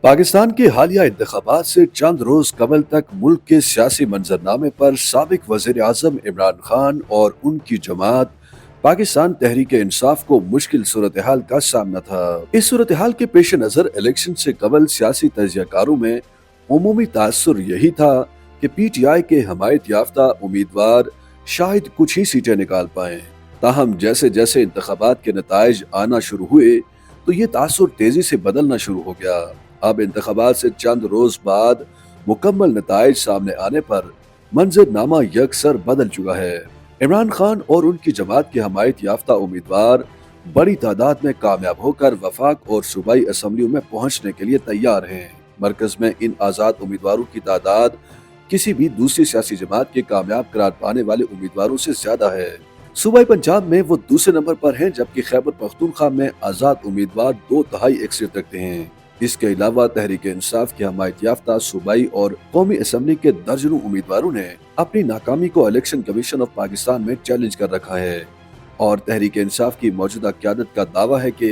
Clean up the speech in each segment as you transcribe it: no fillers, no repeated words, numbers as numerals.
पाकिस्तान के हालिया इंतखाबात से चंद रोज कबल तक मुल्क के सियासी मंजरनामे पर साबिक वजीर आजम इमरान खान और उनकी जमात पाकिस्तान तहरीक इंसाफ को मुश्किल सूरत हाल का सामना था। इस सूरत हाल के पेश नजर इलेक्शन से कबल सियासी तजियाकारों में उमूमी तासुर यही था कि PTI के हमायत याफ्ता उम्मीदवार शायद कुछ ही सीटें निकाल पाए। ताहम जैसे जैसे इंतखाबात के नताइज आना शुरू हुए तो ये तासुर तेजी से बदलना शुरू हो गया। अब इंतखाबात से चंद रोज बाद मुकम्मल नताइज सामने आने पर मंजरनामा यकसर बदल चुका है। इमरान खान और उनकी जमात के हमायत याफ्ता उम्मीदवार बड़ी तादाद में कामयाब होकर वफाक और सूबाई असम्बलियों में पहुंचने के लिए तैयार हैं। मरकज में इन आज़ाद उम्मीदवारों की तादाद किसी भी दूसरी सियासी जमात के कामयाब करार पाने वाले उम्मीदवारों से ज्यादा है। सूबाई पंजाब में वो दूसरे नंबर पर हैं, जबकि खैबर पख्तूनख्वा में आज़ाद उम्मीदवार 2/3 अक्सरियत रखते हैं। इसके अलावा तहरीक इंसाफ के हमायत याफ्ता सूबाई और कौमी असम्बली के दर्जनों उम्मीदवारों ने अपनी नाकामी को इलेक्शन कमीशन ऑफ पाकिस्तान में चैलेंज कर रखा है और तहरीक इंसाफ की मौजूदा क़यादत का दावा है कि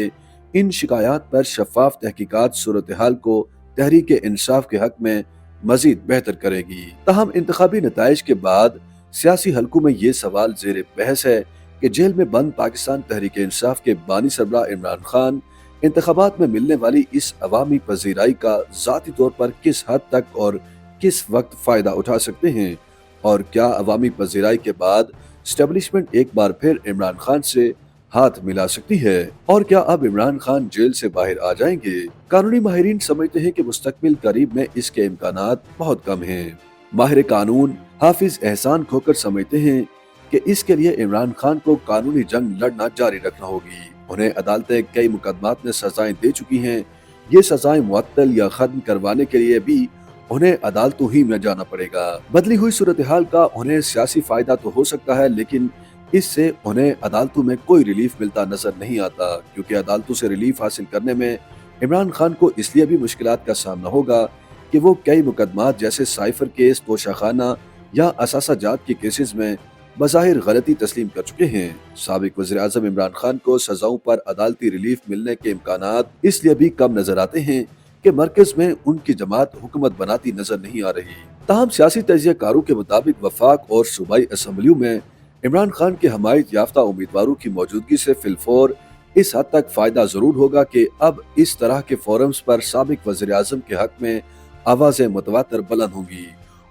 इन शिकायत पर शफाफ तहकीकात सूरत हाल को तहरीक इंसाफ के हक में मजीद बेहतर करेगी। तहम इंतखाबी नताइज के बाद सियासी हलकों में ये सवाल जेर बहस है कि जेल में बंद पाकिस्तान तहरीक इंसाफ के बानी सरबराह इमरान खान इंतखाबात में मिलने वाली इस अवामी पजीराई का ज़ाती तौर पर किस हद तक और किस वक्त फायदा उठा सकते हैं, और क्या अवामी पजीराई के बाद स्टेब्लिशमेंट एक बार फिर इमरान खान से हाथ मिला सकती है, और क्या अब इमरान खान जेल से बाहर आ जाएंगे। कानूनी माहिरीन समझते हैं कि मुस्तकबिल करीब में इसके इम्कानात बहुत कम हैं। माहिर कानून हाफिज एहसान खोकर समझते हैं कि इसके लिए इमरान खान को कानूनी जंग लड़ना जारी रखना होगी। उन्हें अदालतें कई मुकदमात में सजाएं दे चुकी हैं। ये सजाएं मुअत्तल या खत्म करवाने के लिए भी उन्हें अदालतों ही में जाना पड़ेगा। बदली हुई सूरत हाल का उन्हें सियासी फायदा तो हो सकता है, लेकिन इससे उन्हें अदालतों में कोई रिलीफ मिलता नजर नहीं आता, क्योंकि अदालतों से रिलीफ हासिल करने में इमरान खान को इसलिए भी मुश्किलात का सामना होगा कि वो कई मुकदमात जैसे साइफर केस, तोशाखाना या असासा जात के केसेस में बज़ाहिर गलती तस्लीम कर चुके हैं। साबिक वज़ीर आज़म इमरान खान को सजाओं पर अदालती रिलीफ मिलने के इम्कानात इसलिए भी कम नजर आते हैं कि मरकज में उनकी जमात हुकूमत बनाती नजर नहीं आ रही। ताहम सियासी तजियाकारों के मुताबिक वफाक और सूबाई असम्बलियों में इमरान खान के हमायत याफ्ता उम्मीदवारों की मौजूदगी से फिलफौर इस हद तक फायदा जरूर होगा कि अब इस तरह के फोरम्स पर साबिक वज़ीर आज़म के हक में आवाजें मुतवातर बुलंद होंगी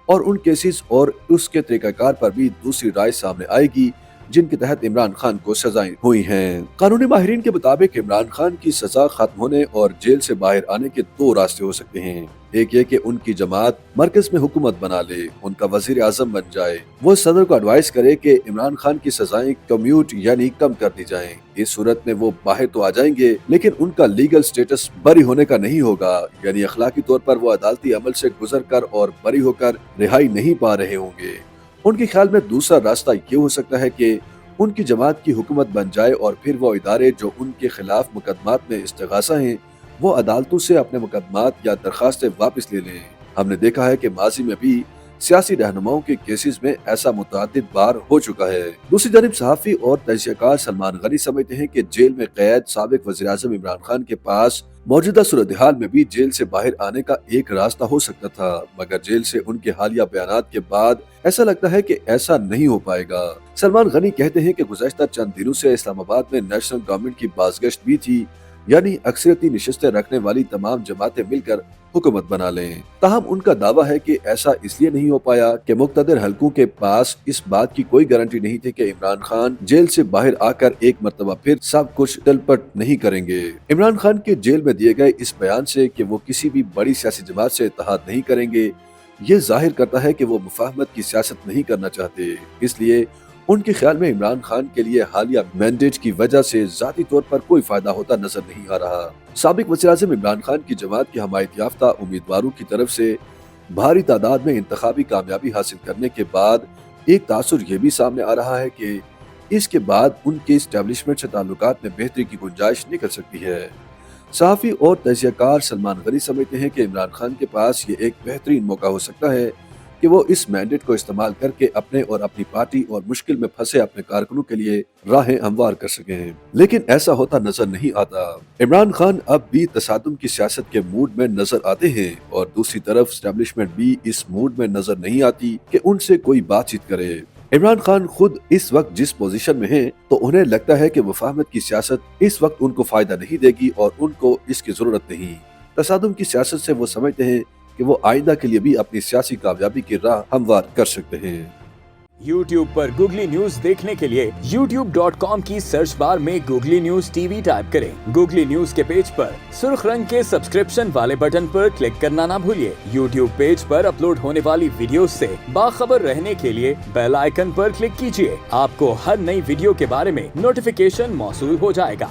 और उन केसेस और उसके तरीकाकार पर भी दूसरी राय सामने आएगी जिनके तहत इमरान खान को सजाएं हुई हैं। कानूनी माहिरीन के मुताबिक इमरान खान की सजा खत्म होने और जेल से बाहर आने के दो रास्ते हो सकते हैं। एक ये कि उनकी जमात मरकज में हुकूमत बना ले, उनका वजीर आजम बन जाए, वो सदर को एडवाइस करे कि इमरान खान की सजाएं कम्यूट यानी कम कर दी जाएं। इस सूरत में वो बाहर तो आ जाएंगे, लेकिन उनका लीगल स्टेटस बरी होने का नहीं होगा, यानी अखलाकी तौर पर वो अदालती अमल से गुजर कर और बरी होकर रिहाई नहीं पा रहे होंगे। उनके ख्याल में दूसरा रास्ता ये हो सकता है कि उनकी जमात की हुकूमत बन जाए और फिर वो इदारे जो उनके खिलाफ मुकदमात में इस्तिगासा हैं वो अदालतों से अपने मुकदमात या दरखास्तें वापस ले लें। हमने देखा है कि माजी में भी सियासी रहनुमाओं के केसेस में ऐसा मुतअद्दिद बार हो चुका है। दूसरी जानब सहाफी और तजियाकार सलमान गनी समझते हैं कि जेल में कैद साबिक वज़ीर आज़म इमरान खान के पास मौजूदा सूरत हाल में भी जेल से बाहर आने का एक रास्ता हो सकता था, मगर जेल से उनके हालिया बयानात के बाद ऐसा लगता है कि ऐसा नहीं हो पाएगा। सलमान गनी कहते हैं कि गुज़श्ता चंद दिनों से इस्लामाबाद में नेशनल गवर्नमेंट की बाज़गश्त भी थी, यानी अक्सरियती निशस्तें रखने वाली तमाम जमातें मिलकर हुकूमत बना लें। ताहम उनका दावा है कि ऐसा इसलिए नहीं हो पाया कि मुक़्तदर हलकों के पास इस बात की कोई गारंटी नहीं थी कि इमरान खान जेल से बाहर आकर एक मर्तबा फिर सब कुछ तलपट नहीं करेंगे। इमरान खान के जेल में दिए गए इस बयान से कि वो किसी भी बड़ी सियासी जमात से इत्तेहाद नहीं करेंगे, ये जाहिर करता है कि वो मुफाहमत की सियासत नहीं करना चाहते। इसलिए उनके ख्याल में इमरान खान के लिए हालिया मैंडेट की वजह से जाती तौर पर कोई फायदा होता नजर नहीं आ रहा। साबिक वज़ीर आज़म इमरान खान की जमात के हमायत याफ्ता उम्मीदवारों की तरफ से भारी तादाद में इंतखाबी कामयाबी हासिल करने के बाद एक तासुर ये भी सामने आ रहा है कि इसके बाद उनके इस्टेब्लिशमेंट से ताल्लुकात में बेहतरी की गुंजाइश निकल सकती है। सहाफ़ी और तजियाकार सलमान गनी समझते हैं कि इमरान खान के पास ये एक बेहतरीन मौका हो सकता है کہ وہ اس مینڈیٹ کو استعمال کر کے اپنے اور اپنی پارٹی اور مشکل میں پھنسے اپنے کارکنوں کے لیے راہیں ہموار کر سکیں، لیکن ایسا ہوتا نظر نہیں آتا۔ عمران خان اب بھی تصادم کی سیاست کے موڈ میں نظر آتے ہیں اور دوسری طرف اسٹیبلشمنٹ بھی اس موڈ میں نظر نہیں آتی کہ ان سے کوئی بات چیت کرے۔ عمران خان خود اس وقت جس پوزیشن میں ہیں تو انہیں لگتا ہے کہ مفاہمت کی سیاست اس وقت ان کو فائدہ نہیں دے گی اور ان کو اس کی ضرورت نہیں۔ تصادم کی سیاست سے وہ سمجھتے ہیں کہ وہ آئندہ کے لیے بھی اپنی سیاسی کامیابی کی راہ ہموار کر سکتے ہیں۔ YouTube پر گوگلی نیوز دیکھنے کے لیے youtube.com کی سرچ بار میں googly news T V type کریں۔ گوگلی نیوز کے پیج پر سرخ رنگ کے سبسکرپشن والے بٹن پر کلک کرنا نہ بھولیے۔ YouTube پیج پر اپلوڈ ہونے والی ویڈیوز سے باخبر رہنے کے لیے بیل آئیکن پر کلک کیجیے۔ آپ کو ہر نئی ویڈیو کے بارے میں نوٹیفیکیشن موصول ہو جائے گا۔